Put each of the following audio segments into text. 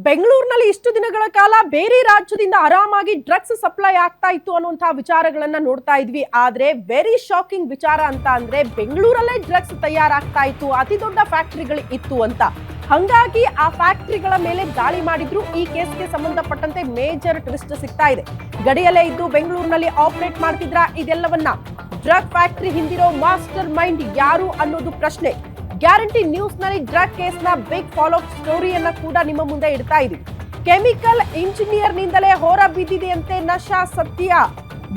ಬೆಂಗಳೂರಿನಲ್ಲಿ ಇಷ್ಟು ದಿನಗಳ ಕಾಲ ಬೇರೆ ರಾಜ್ಯದಿಂದ ಆರಾಮಾಗಿ ಡ್ರಗ್ಸ್ ಸಪ್ಲೈ ಆಗ್ತಾ ಇತ್ತು ಅನ್ನುವಂತಹ ವಿಚಾರಗಳನ್ನ ನೋಡ್ತಾ ಇದ್ವಿ. ಆದ್ರೆ ವೆರಿ ಶಾಕಿಂಗ್ ವಿಚಾರ ಅಂತ ಅಂದ್ರೆ ಬೆಂಗಳೂರಲ್ಲೇ ಡ್ರಗ್ಸ್ ತಯಾರಾಗ್ತಾ ಇತ್ತು, ಅತಿ ದೊಡ್ಡ ಫ್ಯಾಕ್ಟರಿಗಳು ಇತ್ತು ಅಂತ. ಹಂಗಾಗಿ ಆ ಫ್ಯಾಕ್ಟರಿಗಳ ಮೇಲೆ ದಾಳಿ ಮಾಡಿದ್ರು. ಈ ಕೇಸ್ಗೆ ಸಂಬಂಧಪಟ್ಟಂತೆ ಮೇಜರ್ ಟ್ವಿಸ್ಟ್ ಸಿಗ್ತಾ ಇದೆ. ಗಡಿಯಲ್ಲೇ ಇದ್ದು ಬೆಂಗಳೂರಿನಲ್ಲಿ ಆಪರೇಟ್ ಮಾಡ್ತಿದ್ರ ಇದೆಲ್ಲವನ್ನ. ಡ್ರಗ್ ಫ್ಯಾಕ್ಟರಿ ಹಿಂದಿರೋ ಮಾಸ್ಟರ್ ಮೈಂಡ್ ಯಾರು ಅನ್ನೋದು ಪ್ರಶ್ನೆ. ಗ್ಯಾರಂಟಿ ನ್ಯೂಸ್ ನಲ್ಲಿ ಡ್ರಗ್ ಕೇಸ್ ನ ಬಿಗ್ ಫಾಲೋ ಸ್ಟೋರಿಯನ್ನ ಕೂಡ ನಿಮ್ಮ ಮುಂದೆ ಇಡ್ತಾ ಇದೀವಿ. ಕೆಮಿಕಲ್ ಇಂಜಿನಿಯರ್ ನಿಂದಲೇ ಹೊರ ಬಿದ್ದಿದೆಯಂತೆ ನಶಾ ಸತ್ಯ.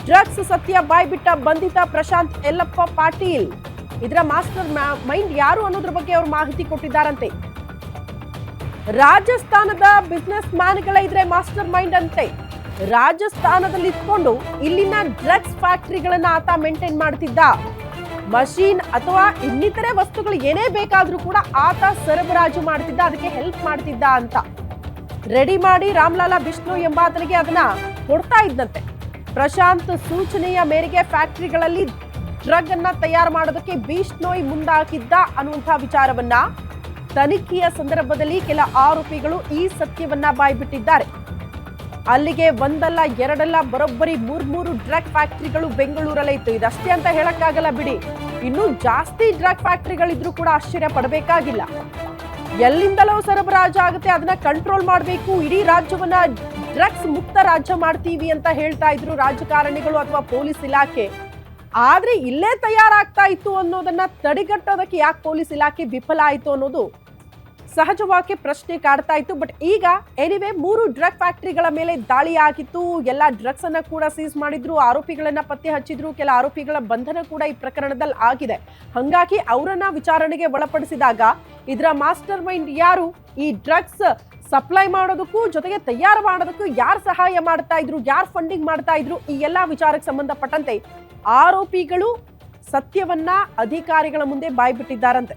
ಡ್ರಗ್ಸ್ ಸತ್ಯ ಬಾಯ್ಬಿಟ್ಟ ಬಂಧಿತ ಪ್ರಶಾಂತ್ ಯಲ್ಲಪ್ಪ ಪಾಟೀಲ್. ಇದರ ಮಾಸ್ಟರ್ ಮೈಂಡ್ ಯಾರು ಅನ್ನೋದ್ರ ಬಗ್ಗೆ ಅವರು ಮಾಹಿತಿ ಕೊಟ್ಟಿದ್ದಾರಂತೆ. ರಾಜಸ್ಥಾನದ ಬಿಸ್ನೆಸ್ ಮ್ಯಾನ್ಗಳ ಇದ್ರೆ ಮಾಸ್ಟರ್ ಮೈಂಡ್ ಅಂತೆ. ರಾಜಸ್ಥಾನದಲ್ಲಿ ಇಟ್ಕೊಂಡು ಇಲ್ಲಿನ ಡ್ರಗ್ಸ್ ಫ್ಯಾಕ್ಟರಿಗಳನ್ನ ಆತ ಮೇಂಟೈನ್ ಮಾಡ್ತಿದ್ದ. ಮಷೀನ್ ಅಥವಾ ಇನ್ನಿತರೆ ವಸ್ತುಗಳು ಏನೇ ಬೇಕಾದ್ರೂ ಕೂಡ ಆತ ಸರಬರಾಜು ಮಾಡ್ತಿದ್ದ, ಅದಕ್ಕೆ ಹೆಲ್ಪ್ ಮಾಡ್ತಿದ್ದ ಅಂತ. ರೆಡಿ ಮಾಡಿ ರಾಮ್ಲಾಲಾ ಬಿಷ್ಣೋಯ್ ಎಂಬಾತನಿಗೆ ಅದನ್ನ ಕೊಡ್ತಾ ಇದ್ದಂತೆ. ಪ್ರಶಾಂತ್ ಸೂಚನೆಯ ಮೇರೆಗೆ ಫ್ಯಾಕ್ಟರಿಗಳಲ್ಲಿ ಡ್ರಗ್ ಅನ್ನ ತಯಾರು ಮಾಡೋದಕ್ಕೆ ಬಿಷ್ಣೋಯ್ ಮುಂದಾಕಿದ್ದ ಅನ್ನುವಂತಹ ವಿಚಾರವನ್ನ ತನಿಖೆಯ ಸಂದರ್ಭದಲ್ಲಿ ಕೆಲ ಆರೋಪಿಗಳು ಈ ಸತ್ಯವನ್ನ ಬಾಯ್ಬಿಟ್ಟಿದ್ದಾರೆ. ಅಲ್ಲಿಗೆ ಒಂದಲ್ಲ ಎರಡಲ್ಲ ಬರೋಬ್ಬರಿ ಮೂರು ಡ್ರಗ್ ಫ್ಯಾಕ್ಟರಿಗಳು ಬೆಂಗಳೂರಲ್ಲೇ ಇತ್ತು. ಇದಷ್ಟೇ ಅಂತ ಹೇಳಕ್ಕಾಗಲ್ಲ ಬಿಡಿ, ಇನ್ನೂ ಜಾಸ್ತಿ ಡ್ರಗ್ ಫ್ಯಾಕ್ಟರಿಗಳಿದ್ರು ಕೂಡ ಆಶ್ಚರ್ಯ ಪಡಬೇಕಾಗಿಲ್ಲ. ಎಲ್ಲಿಂದಲೋ ಸರಬರಾಜು ಆಗುತ್ತೆ, ಅದನ್ನ ಕಂಟ್ರೋಲ್ ಮಾಡಬೇಕು, ಇಡೀ ರಾಜ್ಯವನ್ನ ಡ್ರಗ್ಸ್ ಮುಕ್ತ ರಾಜ್ಯ ಮಾಡ್ತೀವಿ ಅಂತ ಹೇಳ್ತಾ ಇದ್ರು ರಾಜಕಾರಣಿಗಳು ಅಥವಾ ಪೊಲೀಸ್ ಇಲಾಖೆ. ಆದ್ರೆ ಇಲ್ಲೇ ತಯಾರಾಗ್ತಾ ಇತ್ತು ಅನ್ನೋದನ್ನ ತಡೆಗಟ್ಟೋದಕ್ಕೆ ಯಾಕೆ ಪೊಲೀಸ್ ಇಲಾಖೆ ವಿಫಲ ಆಯಿತು ಅನ್ನೋದು ಸಹಜವಾಗಿ ಪ್ರಶ್ನೆ ಕಾಡ್ತಾ ಇತ್ತು. ಬಟ್ ಈಗ ಎನಿವೆ 3 ಡ್ರಗ್ ಫ್ಯಾಕ್ಟರಿಗಳ ಮೇಲೆ ದಾಳಿ ಆಗಿತ್ತು. ಎಲ್ಲ ಡ್ರಗ್ಸ್ ಅನ್ನ ಕೂಡ ಸೀಸ್ ಮಾಡಿದ್ರು, ಆರೋಪಿಗಳನ್ನ ಪತ್ತೆ ಹಚ್ಚಿದ್ರು. ಕೆಲ ಆರೋಪಿಗಳ ಬಂಧನ ಕೂಡ ಈ ಪ್ರಕರಣದಲ್ಲಿ ಆಗಿದೆ. ಹಂಗಾಗಿ ಅವರನ್ನ ವಿಚಾರಣೆಗೆ ಒಳಪಡಿಸಿದಾಗ ಇದರ ಮಾಸ್ಟರ್ ಮೈಂಡ್ ಯಾರು, ಈ ಡ್ರಗ್ಸ್ ಸಪ್ಲೈ ಮಾಡೋದಕ್ಕೂ ಜೊತೆಗೆ ತಯಾರು ಮಾಡೋದಕ್ಕೂ ಯಾರು ಸಹಾಯ ಮಾಡ್ತಾ ಇದ್ರು, ಯಾರು ಫಂಡಿಂಗ್ ಮಾಡ್ತಾ ಇದ್ರು, ಈ ಎಲ್ಲಾ ವಿಚಾರಕ್ಕೆ ಸಂಬಂಧಪಟ್ಟಂತೆ ಆರೋಪಿಗಳು ಸತ್ಯವನ್ನ ಅಧಿಕಾರಿಗಳ ಮುಂದೆ ಬಾಯ್ಬಿಟ್ಟಿದ್ದಾರಂತೆ.